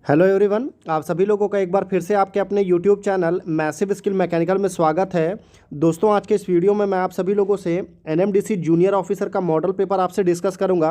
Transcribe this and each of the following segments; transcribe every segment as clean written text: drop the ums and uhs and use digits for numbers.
Hello everyone, आप सभी लोगों का एक बार फिर से आपके अपने YouTube channel massive skill mechanical में स्वागत है। दोस्तों, आज के इस वीडियो में मैं आप सभी लोगों से एनएमडीसी जूनियर ऑफिसर का मॉडल पेपर आपसे डिस्कस करूंगा,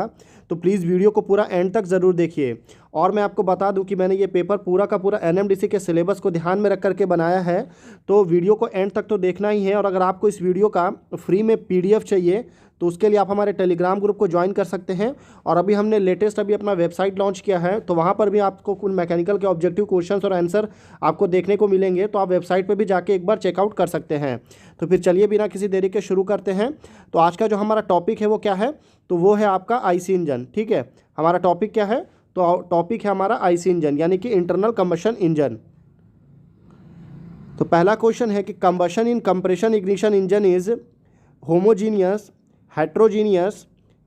तो प्लीज़ वीडियो को पूरा एंड तक ज़रूर देखिए। और मैं आपको बता दूं कि मैंने ये पेपर पूरा का पूरा एनएमडीसी के सिलेबस को ध्यान में रख करके बनाया है, तो वीडियो को एंड तक तो देखना ही है। और अगर आपको इस वीडियो का फ्री में PDF चाहिए तो उसके लिए आप हमारे टेलीग्राम ग्रुप को ज्वाइन कर सकते हैं। और अभी हमने लेटेस्ट अपना वेबसाइट लॉन्च किया है, तो वहाँ पर भी आपको कुछ मैकेनिकल के ऑब्जेक्टिव क्वेश्चंस और आंसर आपको देखने को मिलेंगे, तो आप वेबसाइट पर भी जाके एक बार चेकआउट कर सकते हैं। तो फिर चलिए बिना किसी देरी के शुरू करते हैं। तो आज का जो हमारा टॉपिक है वो क्या है, तो वो है आपका आईसी इंजन। ठीक है, हमारा टॉपिक क्या है, तो टॉपिक है हमारा आईसी इंजन यानी कि इंटरनल कंबशन इंजन। तो पहला क्वेश्चन है कि combustion in compression ignition engine is homogeneous, heterogeneous,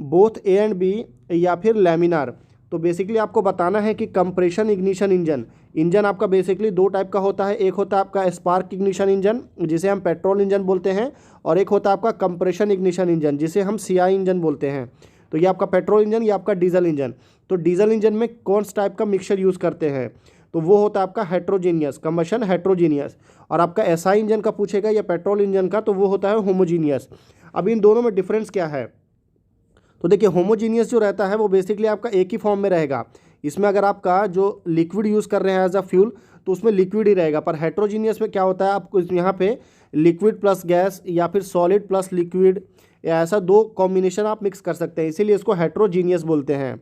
both A and B, या फिर लैमिनार। तो बेसिकली आपको बताना है कि कंप्रेशन इग्निशन इंजन आपका बेसिकली दो टाइप का होता है। एक होता है आपका स्पार्क इग्निशन इंजन जिसे हम पेट्रोल इंजन बोलते हैं, और एक होता है आपका कंप्रेशन इग्निशन इंजन जिसे हम CI इंजन बोलते हैं। तो ये आपका पेट्रोल इंजन, ये आपका डीजल इंजन। तो डीजल इंजन में कौन सा टाइप का मिक्सचर यूज़ करते हैं, तो वो होता है आपका हेट्रोजीनियस, कंबशन हेट्रोजीनियस। और आपका SI इंजन का पूछेगा या पेट्रोल इंजन का, तो वो होता है होमोजीनियस। अब इन दोनों में डिफरेंस क्या है, तो देखिए होमोजीनियस जो रहता है वो बेसिकली आपका एक ही फॉर्म में रहेगा। इसमें अगर आपका जो लिक्विड यूज़ कर रहे हैं एज अ फ्यूल तो उसमें लिक्विड ही रहेगा। पर हेट्रोजीनियस में क्या होता है, आपको यहाँ पे लिक्विड प्लस गैस या फिर सॉलिड प्लस लिक्विड, या ऐसा दो कॉम्बिनेशन आप मिक्स कर सकते हैं, इसीलिए इसको हेट्रोजीनियस बोलते हैं।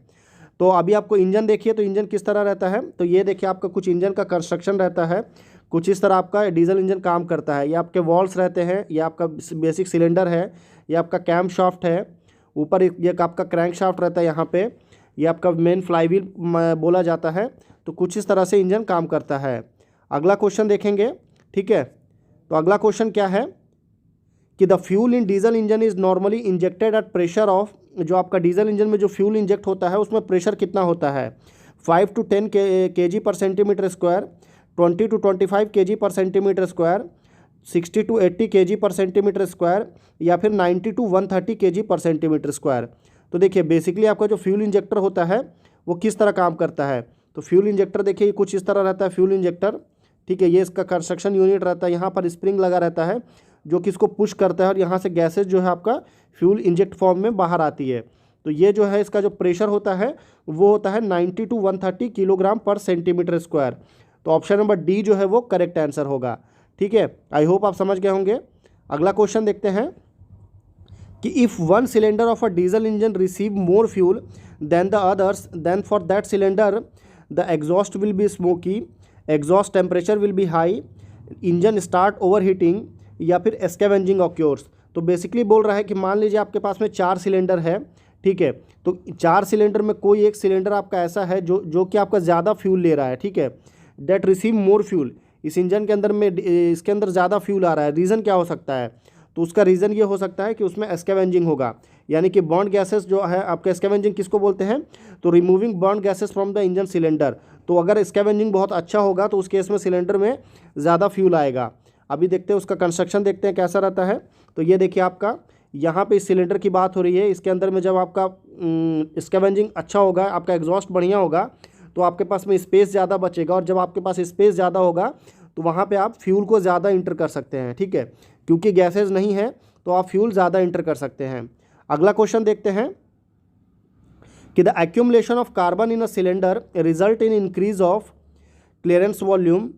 तो अभी आपको इंजन देखिए, तो इंजन किस तरह रहता है, तो ये देखिए आपका कुछ इंजन का कंस्ट्रक्शन रहता है, कुछ इस तरह आपका डीजल इंजन काम करता है। ये आपके वॉल्स रहते हैं, ये आपका बेसिक सिलेंडर है, ये आपका कैम शाफ्ट है, ऊपर ये आपका क्रैंक शाफ्ट रहता है यहाँ पे, ये आपका मेन फ्लाईव्हील बोला जाता है। तो कुछ इस तरह से इंजन काम करता है। अगला क्वेश्चन देखेंगे। ठीक है, तो अगला क्वेश्चन क्या है कि the fuel in diesel engine is normally injected at pressure of, जो आपका डीजल इंजन में जो फ्यूल इंजेक्ट होता है उसमें प्रेशर कितना होता है, 5 to 10 kg पर सेंटीमीटर स्क्वायर, 20 to 25 kg पर सेंटीमीटर स्क्वायर, 60 to 80 kg पर सेंटीमीटर स्क्वायर, या फिर 90 to 130 kg पर सेंटीमीटर स्क्वायर। तो देखिए बेसिकली आपका जो फ्यूल इंजेक्टर होता है वो किस तरह काम करता है, तो फ्यूल इंजेक्टर देखिए कुछ इस तरह रहता है फ्यूल इंजेक्टर। ठीक है, ये इसका कंस्ट्रक्शन यूनिट रहता है, यहाँ पर स्प्रिंग लगा रहता है जो कि इसको पुश करता है, और यहाँ से गैसेज जो है आपका फ्यूल इंजेक्ट फॉर्म में बाहर आती है। तो ये जो है इसका जो प्रेशर होता है वो होता है 90 to 130 किलोग्राम पर सेंटीमीटर स्क्वायर। तो ऑप्शन नंबर डी जो है वो करेक्ट आंसर होगा। ठीक है, आई होप आप समझ गए होंगे। अगला क्वेश्चन देखते हैं कि if one cylinder of a diesel engine receive more fuel than the others, then for that cylinder the exhaust will be smoky, exhaust temperature will be high, engine start over heating, या फिर scavenging occurs. तो basically बोल रहा है कि मान लीजिए आपके पास में 4 सिलेंडर है। ठीक है, तो 4 सिलेंडर में कोई एक सिलेंडर आपका ऐसा है जो कि आपका ज़्यादा फ्यूल ले रहा है। ठीक है, डेट रिसीव मोर फ्यूल, इस इंजन के अंदर में इसके अंदर ज़्यादा फ्यूल आ रहा है। रीज़न क्या हो सकता है, तो उसका रीज़न ये हो सकता है कि उसमें स्कैवेंजिंग होगा, यानी कि बर्न गैसेस जो है आपका, स्कैवेंजिंग किसको बोलते हैं, तो removing burn gases from the engine cylinder. तो अगर स्कैवेंजिंग बहुत अच्छा होगा तो उस केस में सिलेंडर में ज़्यादा फ्यूल आएगा। अभी देखते हैं उसका कंस्ट्रक्शन, देखते हैं कैसा रहता है। तो ये देखिए आपका यहाँ पे इस सिलेंडर की बात हो रही है, इसके अंदर में जब आपका स्कैवेंजिंग अच्छा होगा, आपका एग्जॉस्ट बढ़िया होगा, तो आपके पास में स्पेस ज़्यादा बचेगा, और जब आपके पास स्पेस ज़्यादा होगा तो वहाँ पे आप फ्यूल को ज़्यादा इंटर कर सकते हैं। ठीक है, क्योंकि गैसेज नहीं है तो आप फ्यूल ज़्यादा इंटर कर सकते हैं। अगला क्वेश्चन देखते हैं कि the accumulation of carbon in a cylinder result in increase of clearance volume,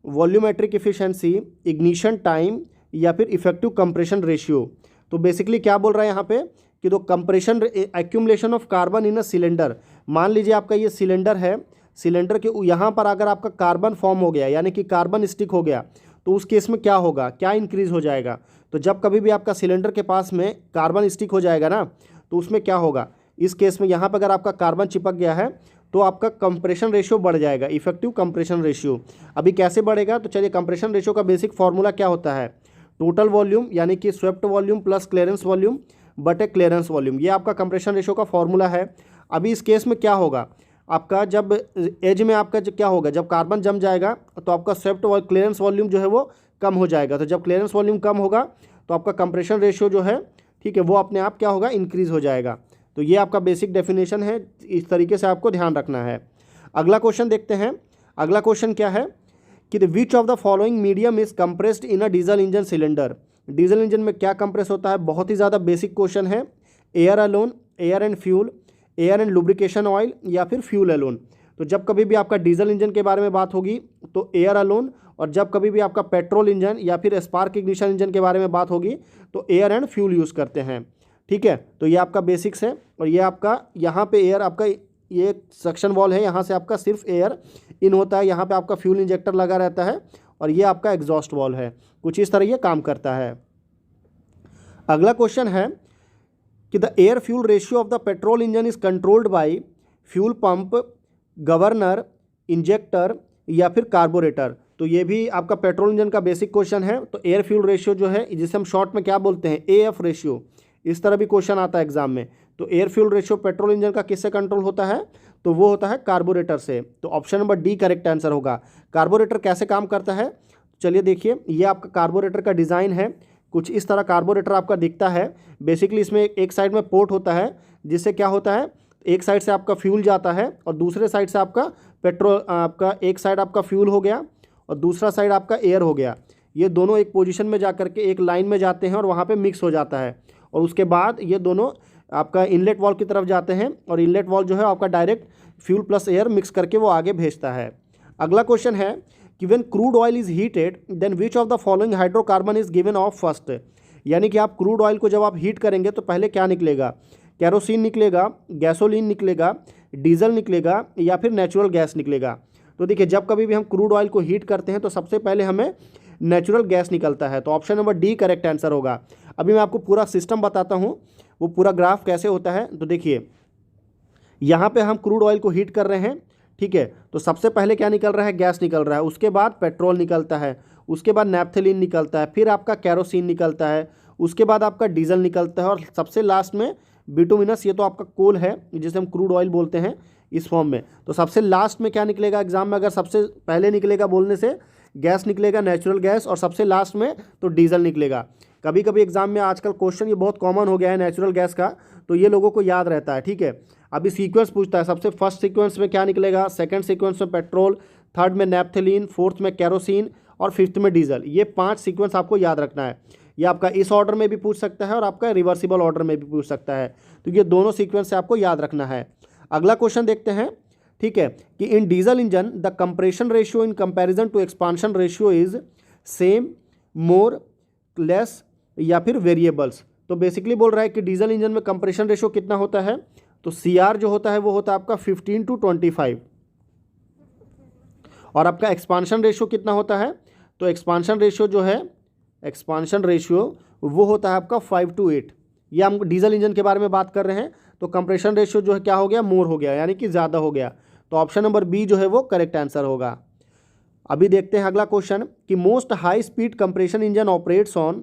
volumetric efficiency, ignition time, या फिर इफेक्टिव कंप्रेशन रेशियो। तो बेसिकली क्या बोल रहा है यहाँ पे कि तो compression accumulation of carbon in a cylinder, मान लीजिए आपका ये सिलेंडर है, सिलेंडर के यहाँ पर अगर आपका कार्बन फॉर्म हो गया यानी कि कार्बन स्टिक हो गया, तो उस केस में क्या होगा, क्या इंक्रीज हो जाएगा। तो जब कभी भी आपका सिलेंडर के पास में कार्बन स्टिक हो जाएगा ना, तो उसमें क्या होगा, इस केस में यहाँ पर अगर आपका कार्बन चिपक गया है तो आपका कंप्रेशन रेशियो बढ़ जाएगा, इफेक्टिव कंप्रेशन रेशियो। अभी कैसे बढ़ेगा, तो चलिए कंप्रेशन रेशियो का बेसिक फार्मूला क्या होता है, टोटल वॉल्यूम यानी कि swept volume plus clearance volume बटे क्लियरेंस वॉल्यूम, ये आपका कंप्रेशन रेशियो का फॉर्मूला है। अभी इस केस में क्या होगा, आपका जब एज में आपका क्या होगा, जब कार्बन जम जाएगा तो आपका स्वेप्ट क्लियरेंस वॉल्यूम जो है वो कम हो जाएगा। तो जब क्लियरेंस वॉल्यूम कम होगा तो आपका कंप्रेशन रेशियो जो है, ठीक है, वो अपने आप क्या होगा, इंक्रीज हो जाएगा। तो ये आपका बेसिक डेफिनेशन है, इस तरीके से आपको ध्यान रखना है। अगला क्वेश्चन देखते हैं, अगला क्वेश्चन क्या है कि the which of the following medium is compressed in a diesel engine cylinder. Diesel engine में क्या कंप्रेस होता है, बहुत ही ज़्यादा बेसिक क्वेश्चन है। Air alone, air and fuel, air and lubrication oil या फिर फ्यूल अलोन। तो जब कभी भी आपका डीजल इंजन के बारे में बात होगी तो एयर अलोन, और जब कभी भी आपका पेट्रोल इंजन या फिर स्पार्क इग्निशन इंजन के बारे में बात होगी तो एयर एंड फ्यूल यूज़ करते हैं। ठीक है, तो ये आपका बेसिक्स है। और ये आपका यहाँ पे एयर आपका ये सक्शन वॉल है, यहाँ से आपका सिर्फ एयर इन होता है, यहाँ पे आपका फ्यूल इंजेक्टर लगा रहता है, और ये आपका एग्जॉस्ट वॉल है। कुछ इस तरह ये काम करता है। अगला क्वेश्चन है कि the air fuel ratio of the petrol engine is controlled by fuel pump, governor, injector या फिर कार्बोरेटर। तो ये भी आपका पेट्रोल इंजन का बेसिक क्वेश्चन है। तो एयर फ्यूल रेशियो जो है, जिसे हम शॉर्ट में क्या बोलते हैं, एएफ रेशियो, इस तरह भी क्वेश्चन आता है एग्जाम में। तो air fuel ratio petrol engine का किससे कंट्रोल होता है, तो वो होता है कार्बोरेटर से। तो option number D correct answer होगा। कार्बोरेटर कैसे काम करता है, चलिए देखिए। ये आपका कार्बोरेटर का डिज़ाइन है, कुछ इस तरह कार्बोरेटर आपका दिखता है। बेसिकली इसमें एक साइड में पोर्ट होता है, जिससे क्या होता है, एक साइड से आपका फ्यूल जाता है और दूसरे साइड से आपका पेट्रोल, आपका एक साइड आपका फ्यूल हो गया और दूसरा साइड आपका एयर हो गया। ये दोनों एक पोजीशन में जा करके एक लाइन में जाते हैं और वहाँ पे मिक्स हो जाता है, और उसके बाद ये दोनों आपका इनलेट वॉल की तरफ जाते हैं, और इनलेट वॉल जो है आपका direct fuel plus air mix करके वो आगे भेजता है। अगला क्वेश्चन है कि when crude oil is heated then which of the following hydrocarbon is given off first. यानी कि आप क्रूड ऑयल को जब आप हीट करेंगे तो पहले क्या निकलेगा, कैरोसिन निकलेगा, गैसोलीन निकलेगा, डीजल निकलेगा या फिर नेचुरल गैस निकलेगा। तो देखिए, जब कभी भी हम क्रूड ऑयल को हीट करते हैं तो सबसे पहले हमें नेचुरल गैस निकलता है। तो option number D correct answer होगा। अभी मैं आपको पूरा सिस्टम बताता हूँ, वो पूरा ग्राफ कैसे होता है। तो देखिए, यहाँ पे हम क्रूड ऑयल को हीट कर रहे हैं, ठीक है। तो सबसे पहले क्या निकल रहा है, गैस निकल रहा है, उसके बाद पेट्रोल निकलता है, उसके बाद नैप्थलीन निकलता है, फिर आपका कैरोसिन निकलता है, उसके बाद आपका डीजल निकलता है, और सबसे लास्ट में बिटुमिनस, ये तो आपका कोल है जिसे हम क्रूड ऑयल बोलते हैं इस फॉर्म में। तो सबसे लास्ट में क्या निकलेगा एग्जाम में, अगर सबसे पहले निकलेगा बोलने से गैस निकलेगा, नेचुरल गैस, और सबसे लास्ट में तो डीजल निकलेगा। कभी कभी एग्जाम में आजकल क्वेश्चन ये बहुत कॉमन हो गया है नेचुरल गैस का, तो ये लोगों को याद रहता है, ठीक है। अभी सीक्वेंस पूछता है, सबसे फर्स्ट सीक्वेंस में क्या निकलेगा, सेकंड सीक्वेंस में पेट्रोल, थर्ड में नैप्थलीन, फोर्थ में कैरोसिन और फिफ्थ में डीजल। ये 5 सीक्वेंस आपको याद रखना है। ये आपका इस ऑर्डर में भी पूछ सकता है और आपका रिवर्सिबल ऑर्डर में भी पूछ सकता है। तो ये दोनों सीक्वेंस से आपको याद रखना है। अगला क्वेश्चन देखते हैं, ठीक है, कि in diesel engine the compression ratio in comparison to expansion ratio is same, more, less या फिर वेरिएबल्स। तो बेसिकली बोल रहा है कि डीजल इंजन में कंप्रेशन रेशियो कितना होता है, तो CR जो होता है वो होता है आपका 15:25, और आपका एक्सपांशन रेशियो कितना होता है, तो एक्सपांशन रेशियो जो है, एक्सपांशन रेशियो वो होता है आपका 5:8। ये हम डीजल इंजन के बारे में बात कर रहे हैं, तो कंप्रेशन रेशियो जो है क्या हो गया, मोर हो गया, यानी कि ज़्यादा हो गया। तो ऑप्शन नंबर बी जो है वो करेक्ट आंसर होगा। अभी देखते हैं अगला क्वेश्चन कि most high speed compression engine operates on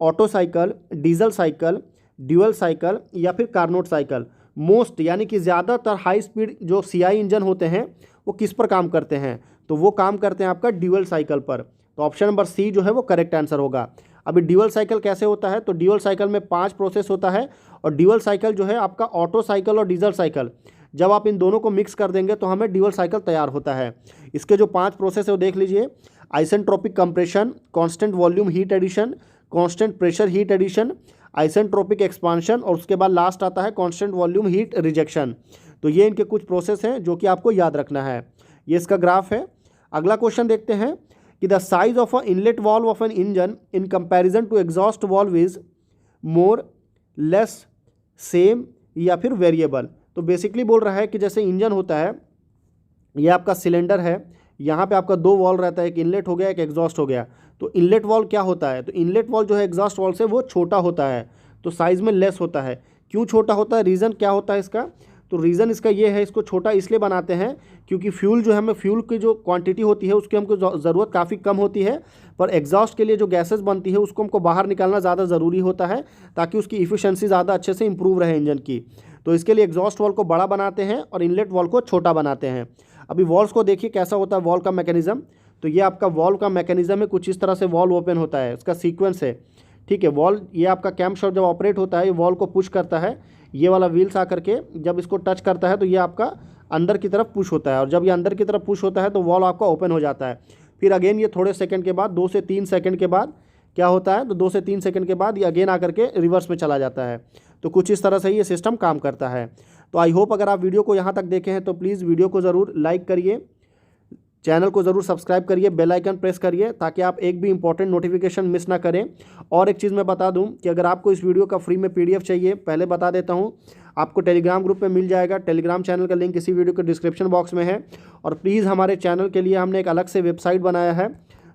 auto cycle, diesel cycle, dual cycle या फिर कार्नोट साइकिल। मोस्ट यानी कि ज़्यादातर हाई स्पीड जो CI इंजन होते हैं वो किस पर काम करते हैं, तो वो काम करते हैं आपका ड्यूअल साइकिल पर। तो ऑप्शन नंबर सी जो है वो करेक्ट आंसर होगा। अभी ड्यूअल साइकिल कैसे होता है, तो ड्यूअल साइकिल में 5 प्रोसेस होता है, और ड्यूअल साइकिल जो है आपका ऑटो साइकिल और डीजल साइकिल, जब आप इन दोनों को मिक्स कर देंगे तो हमें ड्यूअल साइकिल तैयार होता है। इसके जो 5 प्रोसेस है वो देख लीजिए, isentropic compression, constant volume heat addition, constant pressure heat addition, isentropic expansion, और उसके बाद लास्ट आता है कांस्टेंट वॉल्यूम हीट रिजेक्शन। तो ये इनके कुछ प्रोसेस हैं जो कि आपको याद रखना है। ये इसका ग्राफ है। अगला क्वेश्चन देखते हैं कि the size of a inlet valve of an engine in comparison to exhaust valve is more, less, same या फिर वेरिएबल। तो बेसिकली बोल रहा है कि जैसे इंजन होता है, ये आपका सिलेंडर है, यहाँ पे आपका 2 वॉल्व रहता है, एक इनलेट हो गया, एक एग्जॉस्ट हो गया। तो इनलेट वॉल्व क्या होता है, तो इनलेट वॉल्व जो है एग्जॉस्ट वॉल्व से वो छोटा होता है, तो साइज़ में लेस होता है। क्यों छोटा होता है, रीज़न क्या होता है इसका, तो रीज़न इसका ये है, इसको छोटा इसलिए बनाते हैं क्योंकि फ्यूल जो है, हमें फ्यूल की जो क्वांटिटी होती है उसकी हमको ज़रूरत काफ़ी कम होती है, पर एग्जॉस्ट के लिए जो गैसेस बनती है उसको हमको बाहर निकालना ज़्यादा ज़रूरी होता है, ताकि उसकी इफिशिएंसी ज़्यादा अच्छे से इंप्रूव रहे इंजन की। तो इसके लिए एग्जॉस्ट वॉल्व को बड़ा बनाते हैं और इनलेट वॉल्व को छोटा बनाते हैं। अभी वॉल्व्स को देखिए कैसा होता है वॉल्व का मैकेनिज्म। तो ये आपका वॉल्व का मैकेनिज्म है, कुछ इस तरह से वॉल्व ओपन होता है, इसका सीक्वेंस है, ठीक है। वॉल्व ये आपका कैम्प शॉफ्ट जब ऑपरेट होता है, ये वॉल्व को पुश करता है, ये वाला व्हील्स आकर के जब इसको टच करता है तो ये आपका अंदर की तरफ पुश होता है, और जब ये अंदर की तरफ पुश होता है तो वॉल्व आपका ओपन हो जाता है। फिर अगेन ये थोड़े सेकंड के बाद 2 से 3 सेकंड के बाद क्या होता है, तो 2 से 3 सेकंड के बाद ये अगेन आकर के रिवर्स में चला जाता है। तो कुछ इस तरह से ये सिस्टम काम करता है। तो आई होप अगर आप वीडियो को यहाँ तक देखे हैं तो प्लीज़ वीडियो को ज़रूर लाइक करिए, चैनल को ज़रूर सब्सक्राइब करिए, बेल आइकन प्रेस करिए ताकि आप एक भी इंपॉर्टेंट नोटिफिकेशन मिस ना करें। और एक चीज़ मैं बता दूं कि अगर आपको इस वीडियो का फ्री में PDF चाहिए, पहले बता देता हूं, आपको टेलीग्राम ग्रुप में मिल जाएगा। टेलीग्राम चैनल का लिंक इसी वीडियो के डिस्क्रिप्शन बॉक्स में है। और प्लीज़ हमारे चैनल के लिए हमने एक अलग से वेबसाइट बनाया है,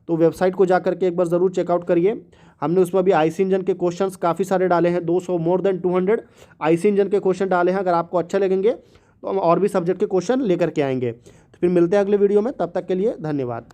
तो वेबसाइट को जाकर के एक बार ज़रूर चेकआउट करिए। हमने उसमें भी IC इंजन के क्वेश्चंस काफ़ी सारे डाले हैं, 200 मोर देन 200 IC इंजन के क्वेश्चन डाले हैं। अगर आपको अच्छे लगेंगे तो हम और भी सब्जेक्ट के क्वेश्चन लेकर के आएंगे। तो फिर मिलते हैं अगले वीडियो में, तब तक के लिए धन्यवाद।